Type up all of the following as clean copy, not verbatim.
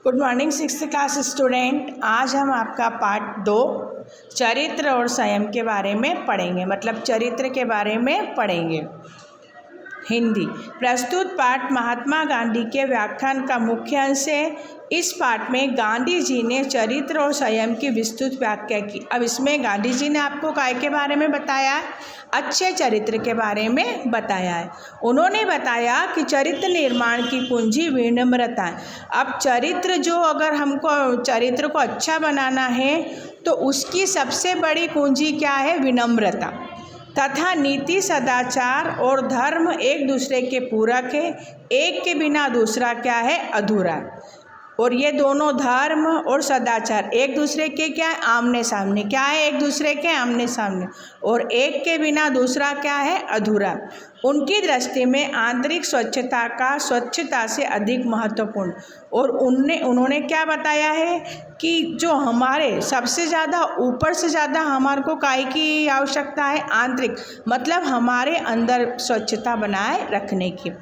Good morning sixth class student. आज हम आपका पार्ट 2 चरित्र और संयम के बारे में पढ़ेंगे, मतलब चरित्र के बारे में पढ़ेंगे। हिंदी। प्रस्तुत पाठ महात्मा गांधी के व्याख्यान का मुख्य अंश है। इस पाठ में गांधी जी ने चरित्र और संयम की विस्तृत व्याख्या की। अब इसमें गांधी जी ने आपको काय के बारे में बताया है? अच्छे चरित्र के बारे में बताया है। उन्होंने बताया कि चरित्र निर्माण की कुंजी विनम्रता है। अब चरित्र अगर हमको चरित्र को अच्छा बनाना है तो उसकी सबसे बड़ी कुंजी क्या है? विनम्रता तथा नीति, सदाचार और धर्म एक दूसरे के पूरक है। एक के बिना दूसरा क्या है? अधूरा है। और ये दोनों धर्म और सदाचार एक दूसरे के क्या है? आमने सामने। क्या है? एक दूसरे के आमने सामने। और एक के बिना दूसरा क्या है? अधूरा। उनकी दृष्टि में आंतरिक स्वच्छता का स्वच्छता से अधिक महत्वपूर्ण। और उन्होंने क्या बताया है कि जो हमारे सबसे ज़्यादा ऊपर से ज़्यादा हमारे को काय की आवश्यकता है? आंतरिक, मतलब हमारे अंदर स्वच्छता बनाए रखने की।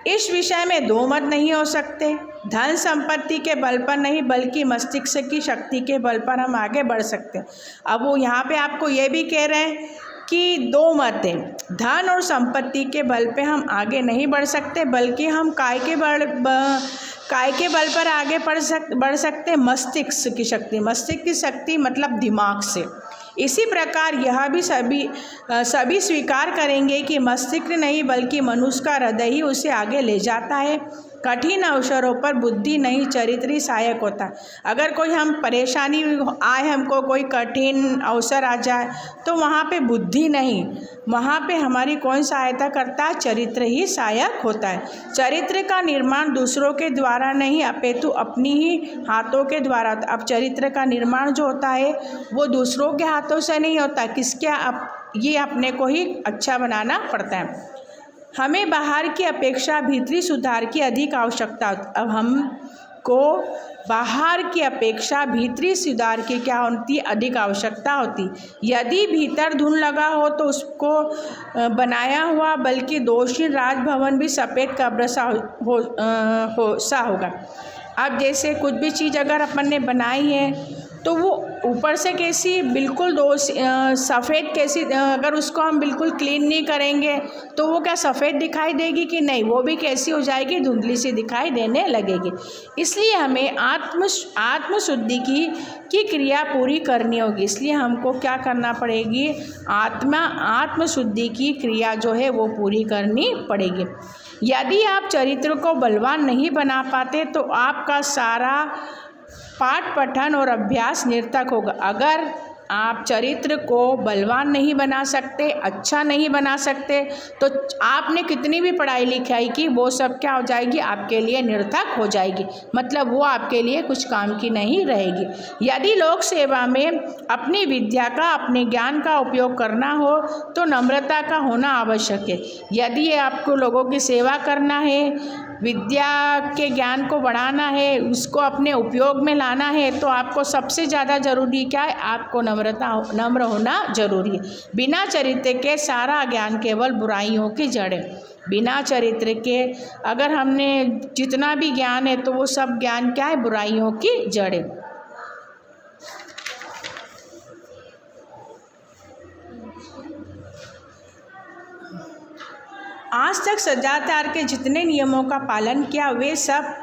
इस विषय में दो मत नहीं हो सकते। धन संपत्ति के बल पर नहीं, बल्कि मस्तिष्क की शक्ति के बल पर हम आगे बढ़ सकते हैं। अब वो यहाँ पे आपको ये भी कह रहे हैं कि दो मत हैं। धन और संपत्ति के बल पे हम आगे नहीं बढ़ सकते, बल्कि हम काय के बल पर आगे बढ़ सकते? मस्तिष्क की शक्ति। मस्तिष्क की शक्ति मतलब दिमाग से। इसी प्रकार यह भी सभी स्वीकार करेंगे कि मस्तिष्क नहीं, बल्कि मनुष्य का हृदय ही उसे आगे ले जाता है। कठिन अवसरों पर बुद्धि नहीं, चरित्र ही सहायक होता है। अगर कोई हम परेशानी आए, हमको कोई कठिन अवसर आ जाए, तो वहाँ पे बुद्धि नहीं, वहाँ पे हमारी कौन सहायता करता है? चरित्र ही सहायक होता है। चरित्र का निर्माण दूसरों के द्वारा नहीं, अपितु अपनी ही हाथों के द्वारा। अब चरित्र का निर्माण जो होता है वो दूसरों के हाथों से नहीं होता। ये अपने को ही अच्छा बनाना पड़ता है। हमें बाहर की अपेक्षा भीतरी सुधार की अधिक आवश्यकता होती। अब हमको बाहर की अपेक्षा भीतरी सुधार की क्या होती? अधिक आवश्यकता होती। यदि भीतर धुन लगा हो तो उसको बनाया हुआ बल्कि दोषहीन राजभवन भी सफ़ेद कब्र सा होगा। अब जैसे कुछ भी चीज़ अगर अपन ने बनाई है तो वो ऊपर से कैसी बिल्कुल सफ़ेद कैसी, अगर उसको हम बिल्कुल क्लीन नहीं करेंगे तो वो क्या सफ़ेद दिखाई देगी कि नहीं? वो भी कैसी हो जाएगी? धुंधली सी दिखाई देने लगेगी। इसलिए हमें आत्मशुद्धि की क्रिया पूरी करनी होगी। इसलिए हमको क्या करना पड़ेगी? आत्मशुद्धि की क्रिया जो है वो पूरी करनी पड़ेगी। यदि आप चरित्र को बलवान नहीं बना पाते तो आपका सारा पाठ पठन और अभ्यास निरर्थक होगा। अगर आप चरित्र को बलवान नहीं बना सकते, अच्छा नहीं बना सकते, तो आपने कितनी भी पढ़ाई लिखाई की वो सब क्या हो जाएगी? आपके लिए निरर्थक हो जाएगी। मतलब वो आपके लिए कुछ काम की नहीं रहेगी। यदि लोक सेवा में अपनी विद्या का, अपने ज्ञान का उपयोग करना हो तो नम्रता का होना आवश्यक है। यदि आपको लोगों की सेवा करना है, विद्या के ज्ञान को बढ़ाना है, उसको अपने उपयोग में लाना है, तो आपको सबसे ज़्यादा ज़रूरी क्या है? आपको नम्र होना जरूरी है। बिना चरित्र के सारा ज्ञान केवल बुराइयों की जड़ है। बिना चरित्र के अगर हमने जितना भी ज्ञान है तो वो सब ज्ञान क्या है? बुराइयों की जड़ है। आज तक सदाचार के जितने नियमों का पालन किया वे सब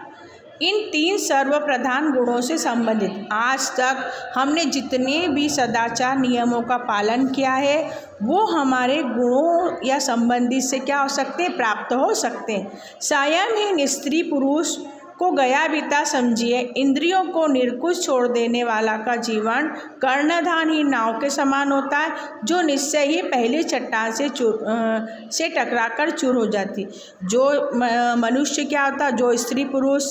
इन 3 सर्वप्रधान गुणों से संबंधित। आज तक हमने जितने भी सदाचार नियमों का पालन किया है वो हमारे गुणों या संबंधित से क्या हो सकते हैं? प्राप्त हो सकते हैं। संयमहीन स्त्री पुरुष को गया बीता समझिए। इंद्रियों को निर्कुश छोड़ देने वाला का जीवन कर्णधारहीन नाव के समान होता है, जो निश्चय ही पहली चट्टान से टकराकर चूर हो जाती। जो मनुष्य क्या होता है? जो स्त्री पुरुष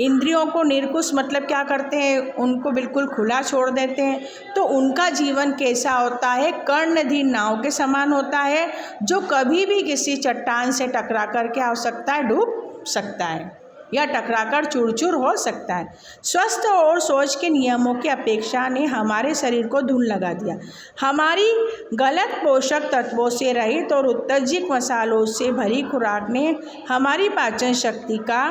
इंद्रियों को निर्कुश मतलब क्या करते हैं? उनको बिल्कुल खुला छोड़ देते हैं, तो उनका जीवन कैसा होता है? कर्णधारहीन नाव के समान होता है, जो कभी भी किसी चट्टान से टकरा कर क्या हो सकता है? डूब सकता है। या टकराकर चूर-चूर हो सकता है। स्वस्थ और सोच के नियमों की अपेक्षा ने हमारे शरीर को धूल लगा दिया। हमारी गलत पोषक तत्वों से रहित और उत्तेजक मसालों से भरी खुराक ने हमारी पाचन शक्ति का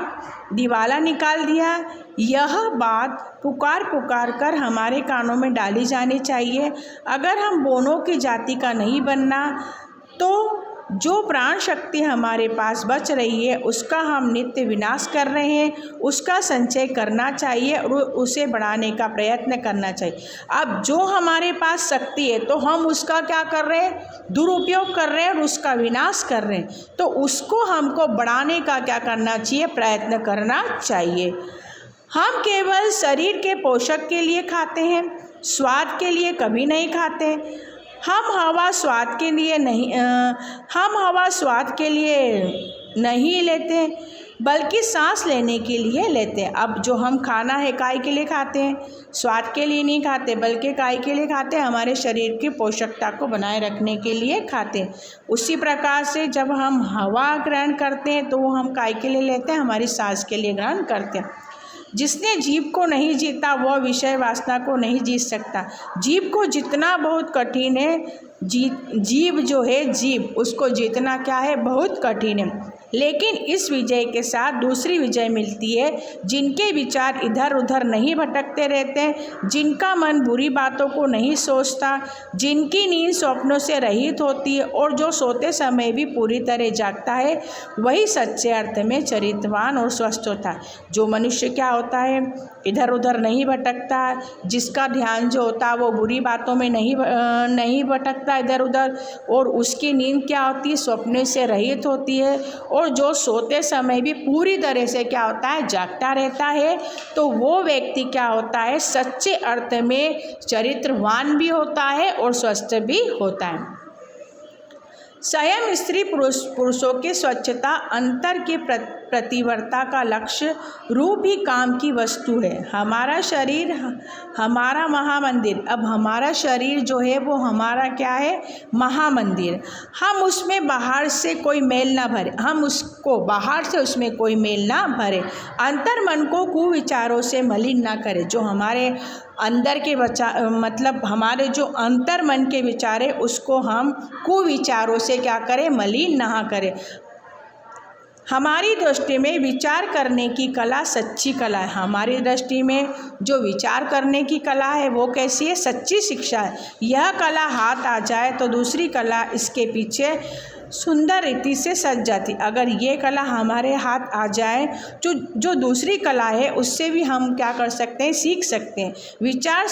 दिवाला निकाल दिया। यह बात पुकार पुकार कर हमारे कानों में डाली जानी चाहिए। अगर हम बोनों की जाति का नहीं बनना तो जो प्राण शक्ति हमारे पास बच रही है उसका हम नित्य विनाश कर रहे हैं, उसका संचय करना चाहिए और उसे बढ़ाने का प्रयत्न करना चाहिए। अब जो हमारे पास शक्ति है तो हम उसका क्या कर रहे हैं, दुरुपयोग कर रहे हैं और उसका विनाश कर रहे हैं। तो उसको हमको बढ़ाने का क्या करना चाहिए, प्रयत्न करना चाहिए। हम केवल शरीर के पोषक के लिए खाते हैं, स्वाद के लिए कभी नहीं खाते। हम हवा स्वाद के लिए नहीं लेते बल्कि सांस लेने के लिए लेते हैं। अब जो हम खाना है काय के लिए खाते हैं, स्वाद के लिए नहीं खाते बल्कि काय के लिए खाते हैं, हमारे शरीर की पोषकता को बनाए रखने के लिए खाते हैं। उसी प्रकार से जब हम हवा ग्रहण करते हैं तो वो हम काय के लिए लेते हैं, हमारी सांस के लिए ग्रहण करते हैं। जिसने जीव को नहीं जीता वह विषय वासना को नहीं जीत सकता। जीव को जितना बहुत कठिन है, जीव उसको जीतना क्या है, बहुत कठिन है। लेकिन इस विजय के साथ दूसरी विजय मिलती है। जिनके विचार इधर उधर नहीं भटकते रहते, जिनका मन बुरी बातों को नहीं सोचता, जिनकी नींद स्वप्नों से रहित होती है और जो सोते समय भी पूरी तरह जागता है, वही सच्चे अर्थ में चरित्रवान और स्वस्थ होता है। जो मनुष्य क्या होता है, इधर उधर नहीं भटकता, जिसका ध्यान जो होता है वो बुरी बातों में नहीं भटकता इधर उधर, और उसकी नींद क्या होती है, स्वप्न से रहित होती है, और जो सोते समय भी पूरी तरह से क्या होता है, जागता रहता है। तो वो व्यक्ति क्या होता है, सच्चे अर्थ में चरित्रवान भी होता है और स्वस्थ भी होता है। संयम स्त्री पुरुषों की स्वच्छता अंतर की प्रतिवर्ता का लक्ष्य रूप ही काम की वस्तु है। हमारा शरीर हमारा महामंदिर। अब हमारा शरीर जो है वो हमारा क्या है, महामंदिर। हम उसमें बाहर से कोई मेल ना भरे, उसमें कोई मेल ना भरे। अंतर मन को कुविचारों से मलिन ना करे। जो हमारे अंदर के मतलब हमारे जो अंतर मन के विचार है उसको हम कुविचारों से क्या करें, मलिन ना करें। हमारी दृष्टि में विचार करने की कला सच्ची कला है। हमारी दृष्टि में जो विचार करने की कला है वो कैसी है, सच्ची शिक्षा है। यह कला हाथ आ जाए तो दूसरी कला इसके पीछे सुंदर रीति से सज जाती। अगर ये कला हमारे हाथ आ जाए, जो दूसरी कला है उससे भी हम क्या कर सकते हैं, सीख सकते हैं। विचार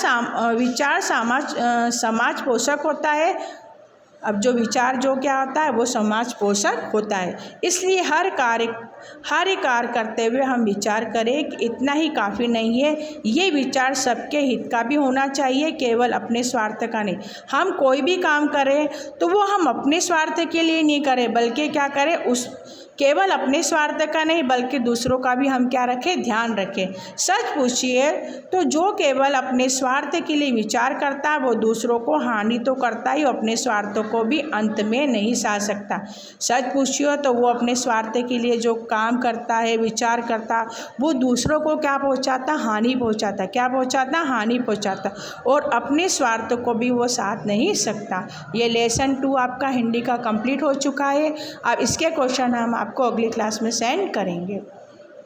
समाज पोषक होता है। अब जो विचार जो क्या होता है वो समाज पोषक होता है। इसलिए हर कार्य करते हुए हम विचार करें कि इतना ही काफ़ी नहीं है, ये विचार सबके हित का भी होना चाहिए, केवल अपने स्वार्थ का नहीं। हम कोई भी काम करें तो वो हम अपने स्वार्थ के लिए नहीं करें बल्कि क्या करें, केवल अपने स्वार्थ का नहीं बल्कि दूसरों का भी हम क्या रखें, ध्यान रखें। सच पूछिए तो जो केवल अपने स्वार्थ के लिए विचार करता है वो दूसरों को हानि तो करता ही, अपने स्वार्थों को भी अंत में नहीं सा सकता। सच पूछिए तो वो अपने स्वार्थ के लिए जो काम करता है, विचार करता, वो दूसरों को क्या पहुंचाता, हानि पहुंचाता। क्या पहुंचाता, हानि पहुंचाता, और अपने स्वार्थ को भी वो साथ नहीं सकता। ये लेसन 2 आपका हिंदी का कंप्लीट हो चुका है। अब इसके क्वेश्चन हम आपको अगली क्लास में सेंड करेंगे।